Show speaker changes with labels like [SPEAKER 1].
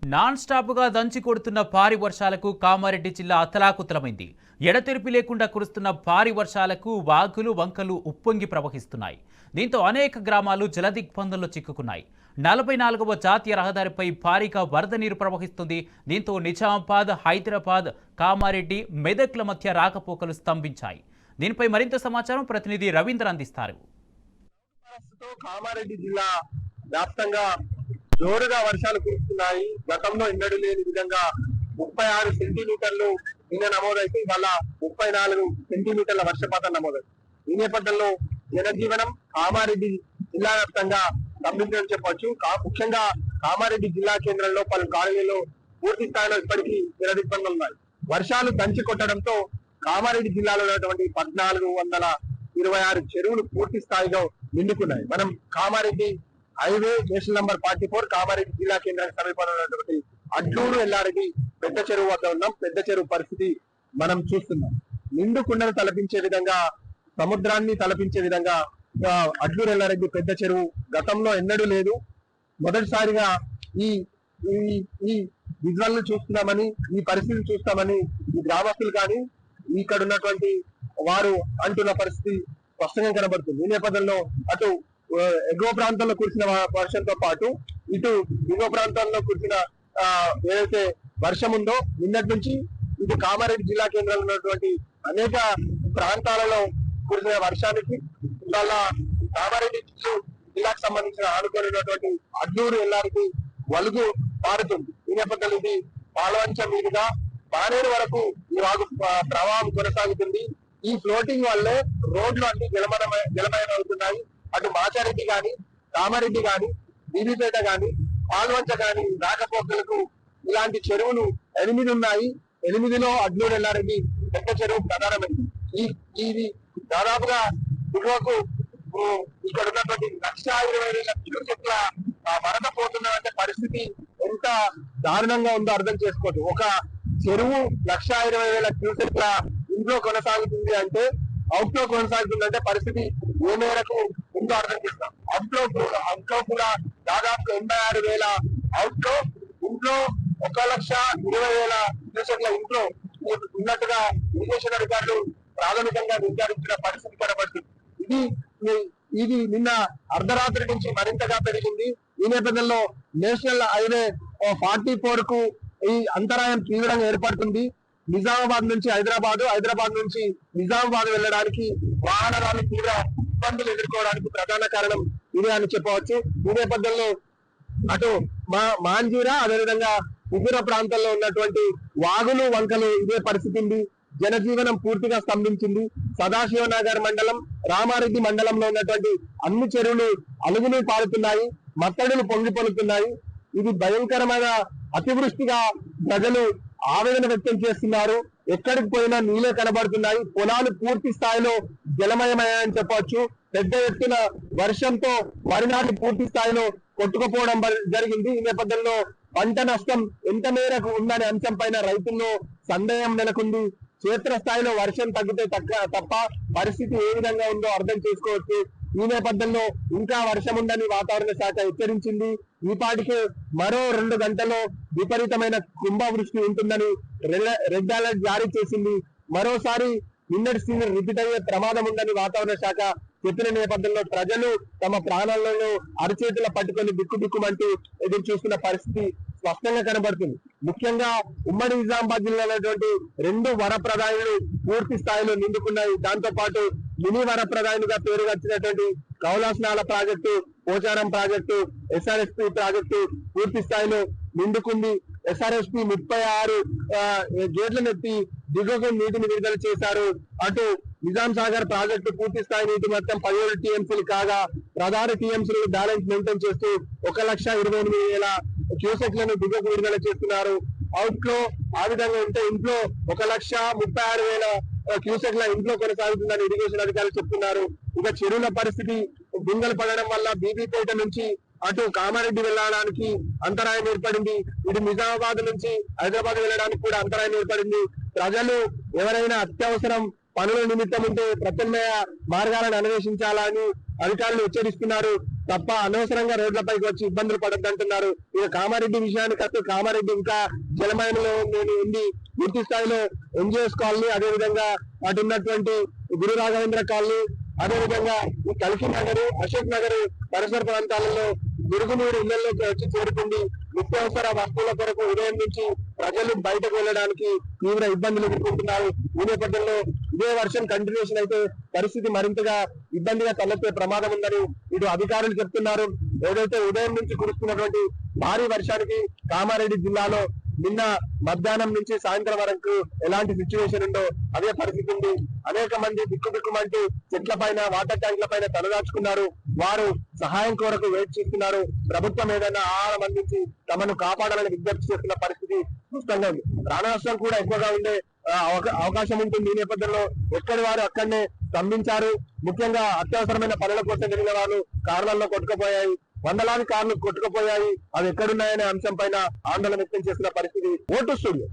[SPEAKER 1] Non స్టాప్గా దంచి కొడుతున్న భారీ వర్షాలకు కామారెడ్డి జిల్లా అతలాకుతలమైంది. ఎడతెరిపి లేకుండా కురుస్తున్న భారీ వర్షాలకు వాగులు వంకలు ఉప్పొంగి ప్రవహిస్తున్నాయి. దీంతో అనేక గ్రామాలు జలదిగ్బంధంలో చిక్కుకున్నాయి. 44వ జాతీయ రహదారిపై భారీగా వరద నీరు ప్రవహిస్తుంది. దీంతో నిజామాబాద్, హైదరాబాద్, కామారెడ్డి, మెదక్ల మధ్య రాకపోకలు స్తంభించాయి. దీనిపై మరింత సమాచారం ప్రతినిధి రవీంద్ర అందిస్తారు.
[SPEAKER 2] కామారెడ్డి జిల్లా వ్యాప్తంగా జోరుగా వర్షాలు కురుస్తున్నాయి. గతంలో ఎన్నడూ లేని విధంగా 36 సెంటీమీటర్లు నిన్న నమోదైతే ఇవాళ 34 సెంటీమీటర్ల వర్షపాతం నమోదైంది. ఈ నేపథ్యంలో జనజీవనం కామారెడ్డి జిల్లా వ్యాప్తంగా స్తంభించని చెప్పొచ్చు. ముఖ్యంగా కామారెడ్డి జిల్లా కేంద్రంలో పలు కాలనీలో పూర్తి స్థాయిలో ఇప్పటికీ జలదిగ్బంధం ఉన్నాయి. వర్షాలు దంచి కొట్టడంతో కామారెడ్డి జిల్లాలో ఉన్నటువంటి 1426 చెరువులు పూర్తి స్థాయిలో నిండుకున్నాయి. మనం Kamareddy highway national number 44 Kamareddy జిల్లా కేంద్రానికి సమీపంలో ఉన్నటువంటి అడ్లూరు ఎల్లారెడ్డి పెద్ద చెరువు వద్ద ఉన్నాం. పెద్ద చెరువు పరిస్థితి మనం చూస్తున్నాం. నిండు కుండను తలపించే విధంగా, సముద్రాన్ని తలపించే విధంగా అడ్లూరు ఎల్లారెడ్డి పెద్ద చెరువు గతంలో ఎన్నడూ లేదు. మొదటిసారిగా ఈ ఈ విజువల్ ను చూస్తున్నామని, ఈ పరిస్థితిని చూస్తామని ఈ గ్రామస్తులు కానీ ఇక్కడ ఉన్నటువంటి వారు అంటున్న పరిస్థితి స్పష్టంగా కనబడుతుంది. ఈ నేపథ్యంలో అటు ఎగువ ప్రాంతంలో కురిసిన వర్షంతో పాటు ఇటు దిగువ ప్రాంతాల్లో కురిసిన ఏదైతే వర్షం ఉందో నిన్నటి నుంచి ఇటు కామారెడ్డి జిల్లా కేంద్రంలో ఉన్నటువంటి అనేక ప్రాంతాలలో కురిసిన వర్షానికి ఇవాళ కామారెడ్డి జిల్లాకు సంబంధించిన ఆనుకున్నటువంటి అడ్లూరు ఎల్లారికి వలుగు పారుతుంది. ఈ నేపథ్యంలో ఇది పాలవంచ మీదుగా బానేరు వరకు ఈ వాగు ప్రవాహం కొనసాగుతుంది. ఈ ఫ్లోటింగ్ వల్లే రోడ్లు అన్ని జలమయం అవుతున్నాయి. అటు మాచారెడ్డి గాని, కామారెడ్డి గాని, బీబీపేట గాని, పాల్వంచ గాని రాకపోకలకు ఇలాంటి చెరువులు 8 ఉన్నాయి. 8లో అడ్లూరు ఎల్లారెడ్డి పెద్ద చెరువు ప్రధానమైంది. ఇది దాదాపుగా దిగువకు ఇక్కడ ఉన్నటువంటి 1,20,000 క్యూసెక్ల వరద పోతున్నదంటే పరిస్థితి ఎంత దారుణంగా ఉందో అర్థం చేసుకోవచ్చు. ఒక చెరువు 1,20,000 క్యూసెక్ల ఇంట్లో కొనసాగుతుంది అంటే, అవుట్ లో కొనసాగుతుంది అంటే పరిస్థితి ఏ మేరకు ఉందో అర్థం చేస్తాం. అవుట్ లో కూడా దాదాపు 86,000 అవుట్ లో, ఇంట్లో 1,20,000 క్యూసెక్ల ఇంట్లో ఉన్నట్టుగా ఇరిగేషన్ అధికారులు ప్రాథమికంగా నిర్ధారించిన పరిస్థితి కనబడుతుంది. ఇది నిన్న అర్ధరాత్రి నుంచి మరింతగా పెరిగింది. ఈ నేపథ్యంలో నేషనల్ హైవే 44 కు ఈ అంతరాయం తీవ్రంగా ఏర్పడుతుంది. నిజామాబాద్ నుంచి హైదరాబాద్ నుంచి నిజామాబాద్ వెళ్ళడానికి వాహనాలు తీవ్ర ఇబ్బందులు ఎదుర్కోవడానికి ప్రధాన కారణం ఇదే అని చెప్పవచ్చు. ఈ నేపథ్యంలో అటు మాంజీరా అదేవిధంగా ఇతర ప్రాంతాల్లో ఉన్నటువంటి వాగులు వంకలు ఇదే పరిస్థితి ఉంది. జనజీవనం పూర్తిగా స్తంభించింది. సదాశివనగర్ మండలం, రామారెడ్డి మండలంలో ఉన్నటువంటి అన్ని చెరువులు అలుగులు పారుతున్నాయి, మత్తడులు పొంగి పొలుతున్నాయి. ఇది భయంకరమైన అతివృష్టిగా ప్రజలు ఆవేదన వ్యక్తం చేస్తున్నారు. ఎక్కడికి పోయినా నీళ్లే కనబడుతున్నాయి. పొలాలు పూర్తి స్థాయిలో జలమయమయ్యాయని చెప్పవచ్చు. పెద్ద ఎత్తున వర్షంతో వరి నాటి పూర్తి స్థాయిలో కొట్టుకుపోవడం జరిగింది. ఈ నేపథ్యంలో పంట నష్టం ఎంత మేరకు ఉందనే అంశం పైన రైతుల్లో సందేహం నెలకొంది. క్షేత్రస్థాయిలో వర్షం తగ్గితే తప్ప పరిస్థితి ఏ విధంగా ఉందో అర్థం చేసుకోవచ్చు. ఈ నేపథ్యంలో ఇంకా వర్షం ఉందని వాతావరణ శాఖ హెచ్చరించింది. ఈపాటికే మరో 2 గంటల్లో విపరీతమైన కుంభవృష్టి ఉంటుందని రెడ్ అలర్ట్ జారీ చేసింది. మరోసారి నిన్నటి సీజన్ రిపీట్ అయ్యే ప్రమాదం ఉందని వాతావరణ శాఖ చెప్పిన నేపథ్యంలో ప్రజలు తమ ప్రాణాలను అరచేతుల పట్టుకొని బిక్కుబిక్కుమంటూ ఎదురు చూస్తున్న పరిస్థితి స్పష్టంగా కనబడుతుంది. ముఖ్యంగా ఉమ్మడి నిజామాబాద్ జిల్లాలో 2 వరప్రదాయులు పూర్తి స్థాయిలో నిండుకున్నాయి. దాంతో పాటు మినీ వరప్రదాయులుగా పేరు వచ్చినటువంటి కౌలాస్నాల project, Pocharam project, SRSP project పూర్తి స్థాయిలో నిండుకుంది. ఎస్ఆర్ఎస్పి 36 గేట్లనెత్తి దిగువకు నీటిని విడుదల చేశారు. అటు నిజాం సాగర్ ప్రాజెక్టు పూర్తి స్థాయి నీటి మొత్తం 17 టీఎంసీలు కాగా ప్రధాన టీఎంసీలు బ్యాలెన్స్ మెయింటైన్ చేస్తూ 1,28,000 క్యూసెక్లను దిగువకు విడుదల చేస్తున్నారు. అవుట్ లో ఆ విధంగా ఉంటే ఇంట్లో 1,36,000 క్యూసెక్ల ఇంట్లో కొనసాగుతుందని ఇరిగేషన్ అధికారులు చెప్తున్నారు. ఇక చెరువుల పరిస్థితి గుంగలు పడడం వల్ల బీబీపేట నుంచి అటు కామారెడ్డి వెళ్ళడానికి అంతరాయం ఏర్పడింది. ఇటు నిజామాబాద్ నుంచి హైదరాబాద్ వెళ్ళడానికి కూడా అంతరాయం ఏర్పడింది. ప్రజలు ఎవరైనా అత్యవసరం పనుల నిమిత్తం ఉంటే ప్రత్యామ్నాయ మార్గాలను అన్వేషించాలని అధికారులు హెచ్చరిస్తున్నారు. తప్ప అనవసరంగా రోడ్లపైకి వచ్చి ఇబ్బందులు పడద్దంటున్నారు. ఇక కామారెడ్డి విషయానికి వస్తే కామారెడ్డి ఇంకా జలమయంలో ఉంది. పూర్తి స్థాయిలో ఎన్జిఓస్ కాలనీ, అదేవిధంగా అటు ఉన్నటువంటి గురు రాఘవేంద్ర కాలనీ, అదేవిధంగా ఈ కల్కి నగర్, అశోక్ నగర్ పరిసర ప్రాంతాలలో మురుగునీరు ఇళ్లలోకి వచ్చి చేరుతుంది. నిత్యావసర వస్తువుల కొరకు ఉదయం నుంచి ప్రజలు బయటకు వెళ్ళడానికి తీవ్ర ఇబ్బందులు ఎదుర్కొంటున్నారు. ఈ నేపథ్యంలో ఇదే వర్షం కంటిన్యూషన్ అయితే పరిస్థితి మరింతగా ఇబ్బందిగా తలెత్తే ప్రమాదం ఉందని ఇటు అధికారులు చెప్తున్నారు. ఏదైతే ఉదయం నుంచి కురుస్తున్నటువంటి భారీ వర్షానికి కామారెడ్డి జిల్లాలో నిన్న మధ్యాహ్నం నుంచి సాయంత్రం వరకు ఎలాంటి సిచ్యువేషన్ ఉందో అదే పరిస్థితి ఉంది. అనేక మంది బిక్కుబిక్కుమంటూ చెట్ల పైన, వాటర్ ట్యాంకుల పైన తలదాచుకున్నారు. వారు సహాయం కొరకు వెయిట్ చేస్తున్నారు. ప్రభుత్వం ఏదైనా ఆహారం అందించి తమను కాపాడాలని విజ్ఞప్తి చేస్తున్న పరిస్థితి స్పష్టంగా ఉంది. ప్రాణ నష్టం కూడా ఎక్కువగా ఉండే అవకాశం ఉంటుంది. ఈ నేపథ్యంలో ఎక్కడి వారు అక్కడనే స్తంభించారు. ముఖ్యంగా అత్యవసరమైన పనుల కోసం వెళ్ళిన వాళ్ళు కార్లలో కొట్టుకుపోయాయి. వందలాది కార్లు కొట్టుకుపోయాయి. అవి ఎక్కడున్నాయనే అంశం పైన ఆందోళన వ్యక్తం చేసిన పరిస్థితి. Vote studio.